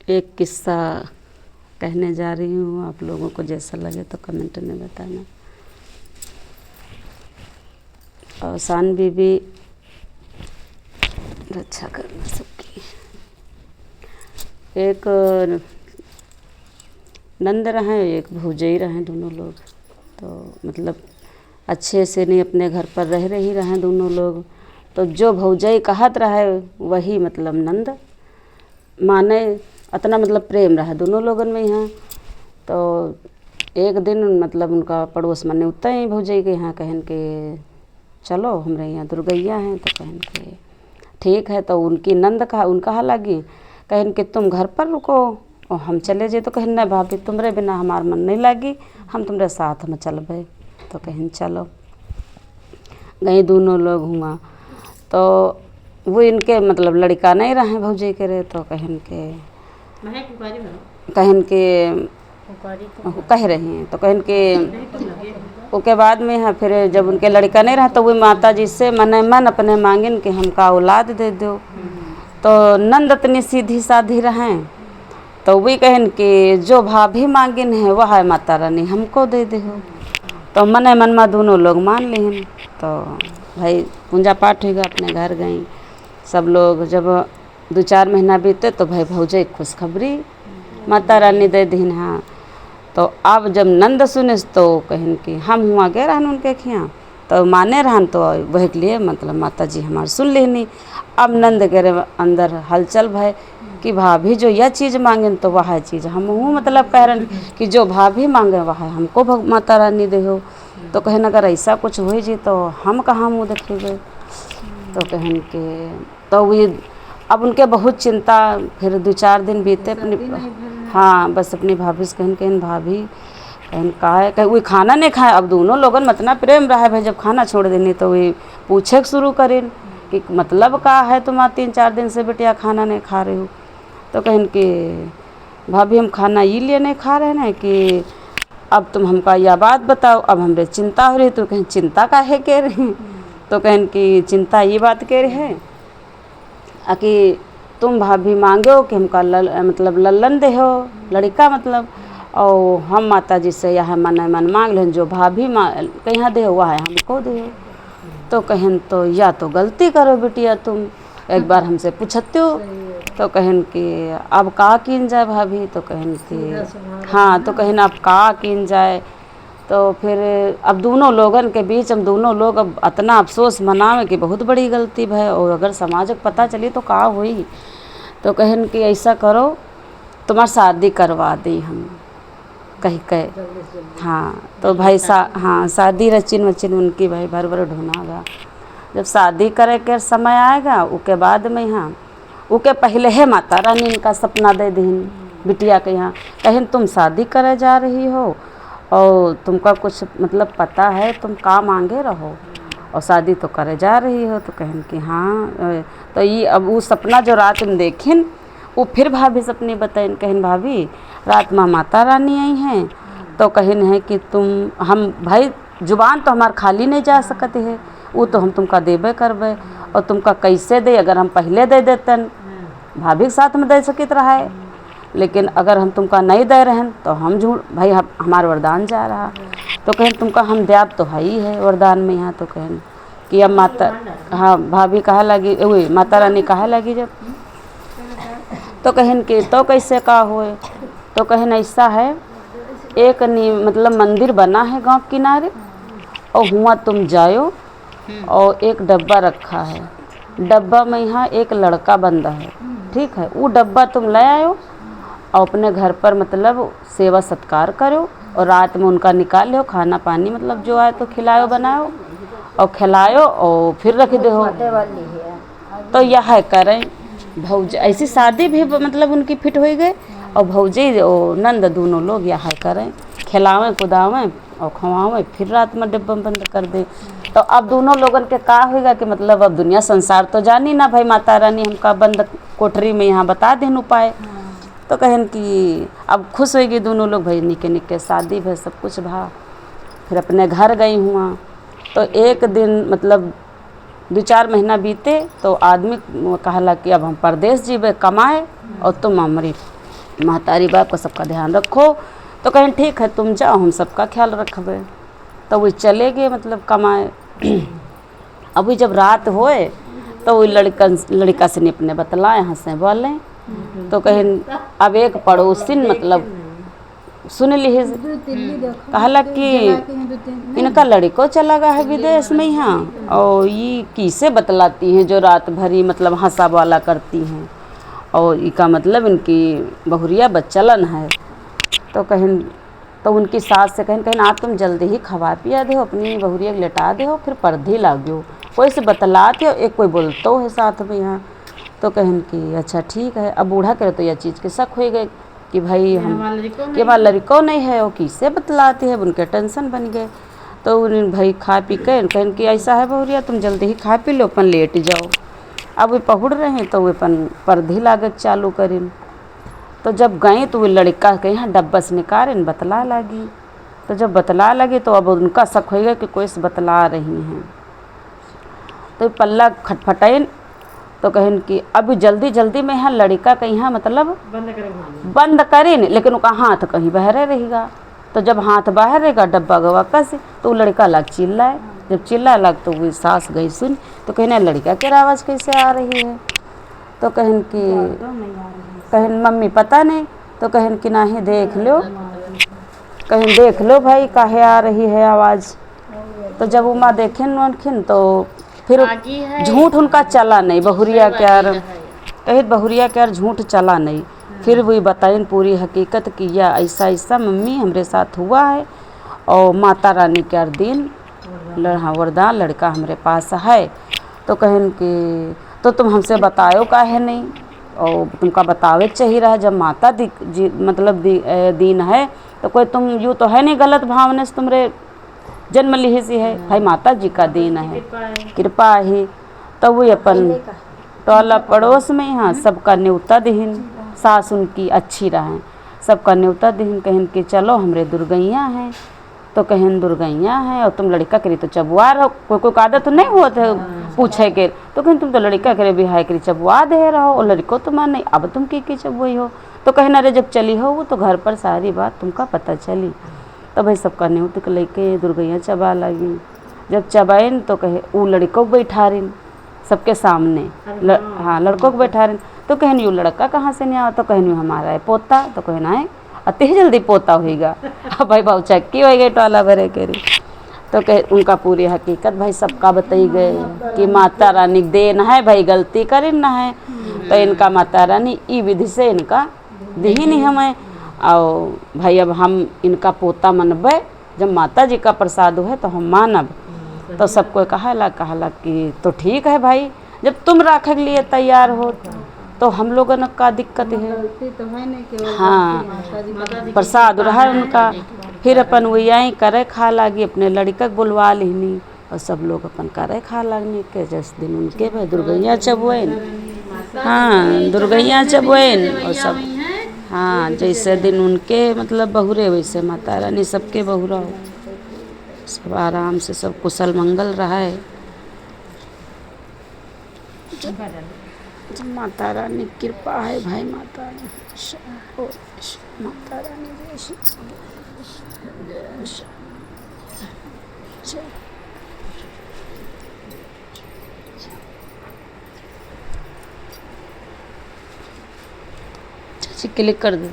एक किस्सा कहने जा रही हूँ। आप लोगों को जैसा लगे तो कमेंट में बताना। अहसान बीबी रक्षा करना सबकी। एक नंद रहें, एक भौजाई रहें, दोनों लोग तो मतलब अच्छे से नहीं अपने घर पर रह रही रहें दोनों लोग। तो जो भौजाई कहत रहे वही मतलब नंद माने, इतना मतलब प्रेम रहा दोनों लोगन में यहाँ। तो एक दिन मतलब उनका पड़ोस में उतना ही भौजाई के यहाँ कहन के चलो हमारे यहाँ दुर्गैया हैं। तो कहन के ठीक है। तो उनकी नंद कहा उनका लगी कहन के तुम घर पर रुको और हम चले जाए। तो कहन नहीं भाभी तुम्हारे बिना हमार मन नहीं लगी, हम तुम्हारे साथ में चलबे। तो कहन चलो गई दोनों लोग हुआ। तो वो इनके मतलब लड़का नहीं रहे भौजाई के रहे। तो कहन के कह रही हैं। तो कहन के उसके बाद में है फिर जब उनके लड़का नहीं रहा तो वो माता जी से मन अपने मांगिन कि हमका औलाद दे दो। तो नंद इतनी सीधी साधी रहें तो वही कहन कि जो भाभी मांगिन है वह माता रानी हमको दे दे हो। तो मन में दोनों लोग मान लें। तो भाई पूजा पाठ होगा, अपने घर गई सब लोग। जब 2-4 महीना बीते तो भाई भौजाई खुशखबरी माता रानी दे दीन। हाँ तो अब जब नंद सुने तो कहन कि हम हुआ गए रहन उनके खिया तो माने रहन। तो वह के लिए मतलब माता जी हमार सुन लेनी। अब नंद के अंदर हलचल भय कि भाभी जो यह चीज़ मांगे तो वह चीज़ हम हूँ मतलब कह रहे कि जो भाभी मांगे वह हमको माता रानी दे हो। तो कहन अगर ऐसा कुछ हो जी तो हम कहाँ मुँह देखेंगे। तो कहन के तो ये अब उनके बहुत चिंता। फिर 2-4 दिन बीते अपनी हाँ बस अपनी भाभी से कहन भाभी कहन कहा है वो खाना नहीं खाए। अब दोनों लोगन में इतना प्रेम रहा है भाई जब खाना छोड़ देनी तो वे पूछे शुरू करें कि मतलब का है तुम 3-4 दिन से बेटिया खाना नहीं खा रहे हो। तो कहन कि भाभी हम खाना ये लिए नहीं खा रहे हैं कि अब तुम हमका यह बात बताओ, अब हमरे चिंता हो रही। तो कहीं चिंता काहे कह रही। तो कहन कि चिंता ये बात कह रहे हैं कि तुम भाभी मांगो कि हमका मतलब लल्लन दे हो लड़का मतलब, और हम माता जी से यह मन मांग लें जो भाभी कहाँ दे हो वह हमको दे हो। तो कहन तो या तो गलती करो बिटिया तुम एक बार हमसे पूछते हो। तो कहन कि अब का किन जाए भाभी। तो कहन कि हाँ तो कहन अब का किन जाए। तो फिर अब दोनों लोगन के बीच हम दोनों लोग अब इतना अफसोस मनावे कि बहुत बड़ी गलती है और अगर समाज को पता चली तो का हुई। तो कहन कि ऐसा करो तुम्हारी शादी करवा दी हम कह के। हाँ तो भाई हाँ शादी रचिन वचिन उनकी भाई भर ढूंढागा। जब शादी करे के समय आएगा उसके बाद में यहाँ उसके पहले है माता रानी इनका सपना दे दीन बिटिया के यहाँ। कहन तुम शादी करे जा रही हो और तुमका कुछ मतलब पता है तुम का मांगे रहो और शादी तो करे जा रही हो। तो कहन कि हाँ। तो ये अब वो सपना जो रात में देखिन वो फिर भाभी सपने बताइन। कहन भाभी रात में माता रानी आई हैं तो कहन है कि तुम हम भाई जुबान तो हमार खाली नहीं जा सकते है, वो तो हम तुमका देबे करबे। और तुमका कैसे दे, अगर हम पहले दे देतन भाभी के साथ में दे सकित रहा है, लेकिन अगर हम तुमका नहीं दे रहे हैं तो हम झूठ भाई हमार वरदान जा रहा। तो कहन तुमका हम द्याब तो है ही है वरदान में यहाँ। तो कहन कि अब माता हाँ भाभी कहा लगी वही माता रानी कहा लगी जब। तो कहन कि तो कैसे का होए। तो कहन ऐसा है एक मतलब मंदिर बना है गांव किनारे और हुआ तुम जाओ और एक डब्बा रखा है, डब्बा में यहाँ एक लड़का बंदा है, ठीक है। वो डब्बा तुम ले आयो और अपने घर पर मतलब सेवा सत्कार करो और रात में उनका निकाल लो खाना पानी मतलब जो आए तो खिलाओ बनाओ और खिलाओ और फिर रख दो। तो यह करें भौज ऐसी शादी भी मतलब उनकी फिट हो गई और भौजी और नंद दोनों लोग यह करें खिलावें कुदावें और खवावें फिर रात में डिब्बा बंद कर दे। तो अब दोनों लोगन के का होगा कि मतलब अब दुनिया संसार तो जानी ना भाई माता रानी हमका बंद कोठरी में यहाँ बता देन उपाय। तो कहन कि अब खुश होगी दोनों लोग भाई निके निके शादी भाई सब कुछ भा। फिर अपने घर गई हुआ। तो एक दिन मतलब 2-4 महीना बीते तो आदमी कहला कि अब हम परदेश जीवे कमाए और तुम हमारी महतारी बाप का सबका ध्यान रखो। तो कहें ठीक है तुम जाओ, हम सबका ख्याल रखबे। तो वो चले गए मतलब कमाए। अभी जब रात होए तो वो लड़का से अपने बतलाए हंसे बोले। तो कहें अब एक पड़ोसिन मतलब सुन ली कहला कि इनका लड़को चला गया है विदेश में यहाँ, और ये किसे बतलाती हैं जो रात भरी मतलब हंसा वाला करती हैं, और इसका मतलब इनकी बहुरिया बच्चलन है। तो कहें तो उनकी सास से कहें आज तुम जल्दी ही खवा पिया दो, अपनी बहुरिया लेटा दो, फिर पर्दे लागो, कोई से बतलाते हो एक कोई बोलतो है साथ में यहाँ। तो कहें कि अच्छा ठीक है। अब बूढ़ा करे तो यह चीज़ के शक हो गए कि भाई हम कि हमारा लड़को नहीं है, वो किससे बतलाते हैं, उनके टेंशन बन गए। तो उन्हें भाई खा पी कर कहें कि ऐसा है बहुरिया तुम जल्दी ही खा पी लो, अपन लेट जाओ। अब वे पहुड़ रहे हैं तो वे अपन पर्दी लागत चालू करें। तो जब गए तो वो लड़का के यहाँ डब्बा से निकाल बतला लगी। तो जब बतला लगी तो अब उनका शक हो गया कि कोई से बतला रही हैं। तो पल्ला खटखटाइन तो कहें कि अब जल्दी जल्दी में यहाँ लड़का के यहाँ मतलब बंद करें, लेकिन उसका हाथ कहीं बहरे रहेगा। तो जब हाथ बाहर रहेगा डब्बा गवा से तो वो लड़का लग चिल्लाए। जब चिल्ला लग तो वो सास गई सुन। तो कहना लड़का के आवाज़ कैसे आ रही है। तो कहें कि कहें मम्मी पता नहीं। तो कहें कि नहीं देख लो, कहें देख लो भाई काहे आ रही है आवाज़। तो जब उमा देखें तो फिर झूठ उनका चला नहीं, बहुरिया क्यार कहे बहुरिया क्यार झूठ चला नहीं। फिर वही बताइन पूरी हकीकत किया ऐसा ऐसा मम्मी हमरे साथ हुआ है, और माता रानी क्यार दिन वरदान लड़का हमरे पास है। तो कहें कि तो तुम हमसे बताओ काहे नहीं, और तुमका बतावे चाहिए रहा जब माता मतलब दीन है तो कोई तुम यूँ तो है नहीं गलत भावना से तुमरे जन्म ली सी है, भाई माता जी का दीन है, कृपा ही। तो वो अपन टोला पड़ोस में यहाँ सबका न्योता दिहिन, सास उनकी अच्छी रहें, सबका न्योता दिहिन। कहें कि चलो हमरे दुर्गैया हैं। तो कहें दुर्गैया हैं और तुम लड़का करी तो चबुआ रहो, कोई आदत तो नहीं होते पूछे के। तो कहें तुम तो लड़का करे बिहाय करी चबुआ दे रहो, और लड़को तुम्हारा नहीं, अब तुम की चबुई हो। तो कहना अरे जब चली हो वो तो घर पर सारी बात तुमका पता चली। तो भाई सबका न्योत के लेके दुर्गैया चबा लगी। जब चबाइन तो कहे वो लड़कों को बैठा रही सबके सामने, हाँ लड़कों को बैठा रही। तो कहनी वो लड़का कहाँ से नहीं आवा। तो कहनी हमारा है पोता। तो कहना है अति जल्दी पोता होएगा। अब भाई भाव चक्की हो गई टोला भरे के। तो कह उनका पूरी हकीकत भाई सबका बताई गए कि माता रानी देन है भाई, गलती करें ना है। तो इनका माता रानी ई विधि से इनका दी नहीं हमें, और भाई अब हम इनका पोता मनबे, जब माता जी का प्रसाद है तो हम मानब। तो सबको कहला कि तो ठीक है भाई, जब तुम रख लिए तैयार हो तो हम लोगों ने का दिक्कत है। हाँ प्रसाद रहा उनका। फिर अपन वही आई करे खा लागी, अपने लड़का बुलवा लेनी, और सब लोग अपन करे खा लगने के। जिस दिन उनके भाई दुर्गैया चबुएन, हाँ दुर्गैया चबुएन, और सब हाँ जैसे दिन उनके मतलब बहुरे वैसे माता रानी सबके बहुरा हो, सब आराम से सब कुशल मंगल रहा है। माता रानी कृपा है भाई, माता रानी माता रानी जैसे क्लिक कर दो।